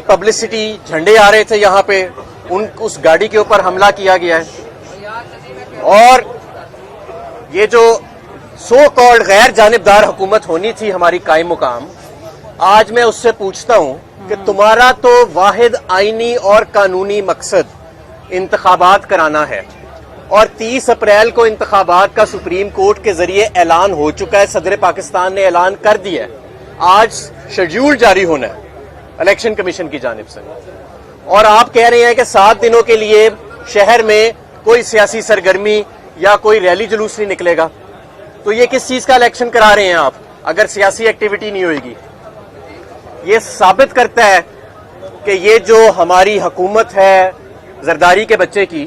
Publicity جھنڈے آ رہے تھے یہاں پہ، اس گاڑی کے اوپر حملہ کیا گیا ہے، اور یہ جو سو کالڈ غیر جانبدار حکومت ہونی تھی ہماری قائم مقام، آج میں اس سے پوچھتا ہوں کہ تمہارا تو واحد آئینی اور قانونی مقصد انتخابات کرانا ہے، اور 30 اپریل کو انتخابات کا سپریم کورٹ کے ذریعے اعلان ہو چکا ہے، صدر پاکستان نے اعلان کر دیا ہے، آج شیڈیول جاری ہونا ہے الیکشن کمیشن کی جانب سے، اور آپ کہہ رہے ہیں کہ 7 دنوں کے لیے شہر میں کوئی سیاسی سرگرمی یا کوئی ریلی جلوس نہیں نکلے گا، تو یہ کس چیز کا الیکشن کرا رہے ہیں آپ اگر سیاسی ایکٹیویٹی نہیں ہوئے گی؟ یہ ثابت کرتا ہے کہ یہ جو ہماری حکومت ہے زرداری کے بچے کی،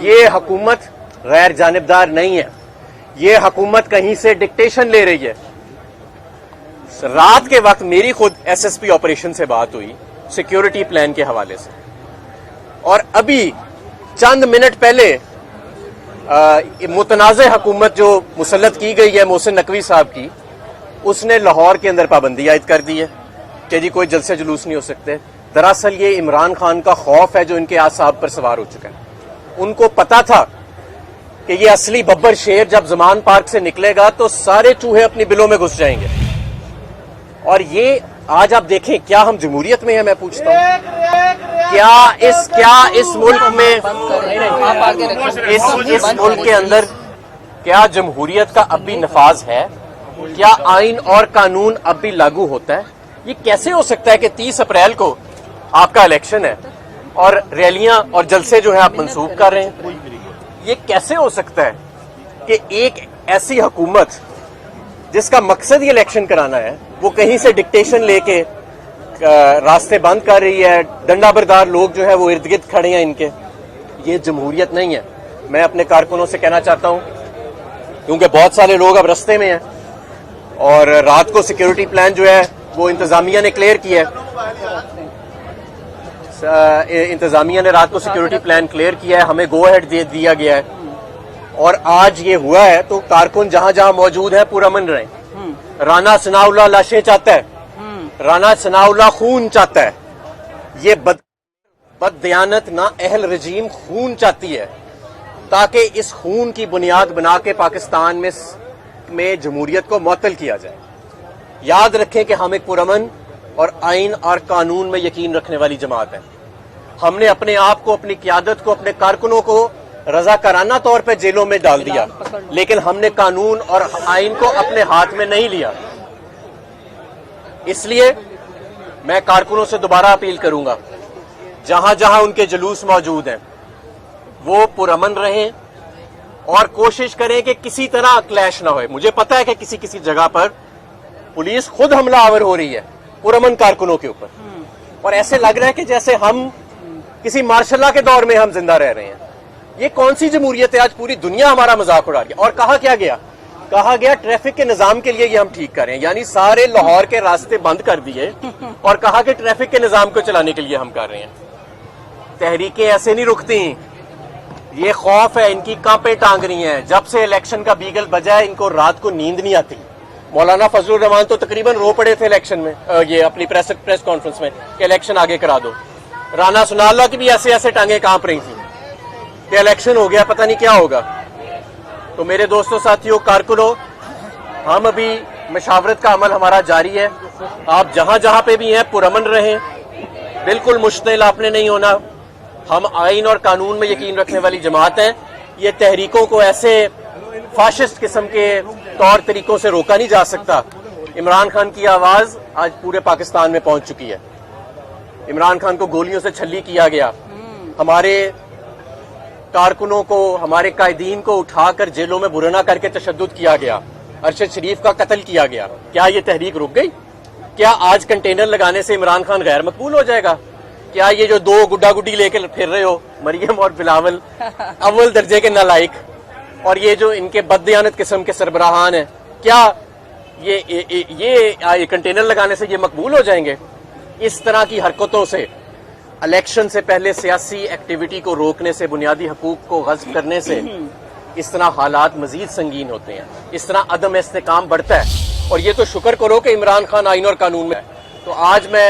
یہ حکومت غیر جانبدار نہیں ہے، یہ حکومت کہیں سے ڈکٹیشن لے رہی ہے۔ رات کے وقت میری خود ایس ایس پی آپریشن سے بات ہوئی سیکیورٹی پلان کے حوالے سے، اور ابھی چند منٹ پہلے متنازع حکومت جو مسلط کی گئی ہے محسن نقوی صاحب کی، اس نے لاہور کے اندر پابندی عائد کر دی ہے کہ جی کوئی جلسے جلوس نہیں ہو سکتے۔ دراصل یہ عمران خان کا خوف ہے جو ان کے اعصاب پر سوار ہو چکا ہے۔ ان کو پتا تھا کہ یہ اصلی ببر شیر جب زمان پارک سے نکلے گا تو سارے چوہے اپنی بلوں میں گھس جائیں گے، اور یہ آج آپ دیکھیں کیا ہم جمہوریت میں ہیں؟ میں پوچھتا ہوں کیا اس ملک میں اس ملک کے اندر کیا جمہوریت کا اب بھی نفاذ ہے؟ کیا آئین اور قانون اب بھی لاگو ہوتا ہے؟ یہ کیسے ہو سکتا ہے کہ 30 اپریل کو آپ کا الیکشن ہے اور ریلیاں اور جلسے جو ہیں آپ منسوخ کر رہے ہیں؟ یہ کیسے ہو سکتا ہے کہ ایک ایسی حکومت جس کا مقصد یہ الیکشن کرانا ہے وہ کہیں سے ڈکٹیشن لے کے راستے بند کر رہی ہے، ڈنڈا بردار لوگ جو ہے وہ ارد گرد کھڑے ہیں ان کے؟ یہ جمہوریت نہیں ہے۔ میں اپنے کارکنوں سے کہنا چاہتا ہوں، کیونکہ بہت سارے لوگ اب رستے میں ہیں، اور رات کو سیکیورٹی پلان جو ہے وہ انتظامیہ نے کلیئر کیا ہے، انتظامیہ نے رات کو سیکیورٹی پلان کلیئر کیا ہے، ہمیں گو ہیڈ دیا گیا ہے، اور آج یہ ہوا ہے تو کارکن جہاں جہاں موجود ہیں پرامن رہیں۔ رانا ثناء اللہ لاشیں چاہتا ہے، رانا ثناء اللہ خون چاہتا ہے، یہ بد دیانت نا اہل رجیم خون چاہتی ہے، تاکہ اس خون کی بنیاد بنا کے پاکستان میں جمہوریت کو معطل کیا جائے۔ یاد رکھیں کہ ہم ایک پرامن اور آئین اور قانون میں یقین رکھنے والی جماعت ہے۔ ہم نے اپنے آپ کو، اپنی قیادت کو، اپنے کارکنوں کو رضاکارانہ طور پہ جیلوں میں ڈال دیا، لیکن ہم نے قانون اور آئین کو اپنے ہاتھ میں نہیں لیا۔ اس لیے میں کارکنوں سے دوبارہ اپیل کروں گا، جہاں جہاں ان کے جلوس موجود ہیں وہ پرامن رہیں اور کوشش کریں کہ کسی طرح کلیش نہ ہوئے۔ مجھے پتا ہے کہ کسی جگہ پر پولیس خود حملہ آور ہو رہی ہے پرامن کارکنوں کے اوپر، اور ایسے لگ رہا ہے کہ جیسے ہم کسی مارشل لا کے دور میں ہم زندہ رہ رہے ہیں۔ یہ کون سی جمہوریت ہے؟ آج پوری دنیا ہمارا مذاق اڑا رہی ہے۔ اور کہا گیا ٹریفک کے نظام کے لیے یہ ہم ٹھیک کر رہے ہیں، یعنی سارے لاہور کے راستے بند کر دیے اور کہا کہ ٹریفک کے نظام کو چلانے کے لیے ہم کر رہے ہیں۔ تحریکیں ایسے نہیں رکتی، یہ خوف ہے، ان کی کانپیں ٹانگ رہی ہیں۔ جب سے الیکشن کا بیگل بجا ہے ان کو رات کو نیند نہیں آتی۔ مولانا فضل الرحمان تو تقریباً رو پڑے تھے الیکشن میں، یہ اپنی پریس کانفرنس میں، کہ الیکشن آگے کرا دو۔ رانا ثناء اللہ کی بھی ایسے ٹانگیں کانپ رہی تھیں کہ الیکشن ہو گیا، پتہ نہیں کیا ہوگا۔ تو میرے دوستوں، ساتھیوں، کارکنوں، ہم ابھی مشاورت کا عمل ہمارا جاری ہے۔ آپ جہاں جہاں پہ بھی ہیں پرامن رہیں، بالکل مشتعل آپ نے نہیں ہونا۔ ہم آئین اور قانون میں یقین رکھنے والی جماعت ہیں۔ یہ تحریکوں کو ایسے فاشسٹ قسم کے طور طریقوں سے روکا نہیں جا سکتا۔ عمران خان کی آواز آج پورے پاکستان میں پہنچ چکی ہے۔ عمران خان کو گولیوں سے چھلی کیا گیا، ہمارے کارکنوں کو، ہمارے قائدین کو اٹھا کر جیلوں میں برہنہ کر کے تشدد کیا گیا، ارشد شریف کا قتل کیا گیا۔ کیا یہ تحریک رک گئی؟ کیا آج کنٹینر لگانے سے عمران خان غیر مقبول ہو جائے گا؟ کیا یہ جو 2 گڈا گڈی لے کے پھر رہے ہو، مریم اور بلاول، اول درجے کے نالائق، اور یہ جو ان کے بددیانت قسم کے سربراہان ہیں، کیا یہ کنٹینر لگانے سے یہ مقبول ہو جائیں گے؟ اس طرح کی حرکتوں سے، الیکشن سے پہلے سیاسی ایکٹیویٹی کو روکنے سے، بنیادی حقوق کو غصب کرنے سے، اس طرح حالات مزید سنگین ہوتے ہیں، اس طرح عدم استحکام بڑھتا ہے۔ اور یہ تو شکر کرو کہ عمران خان آئین اور قانون میں ہے۔ تو آج میں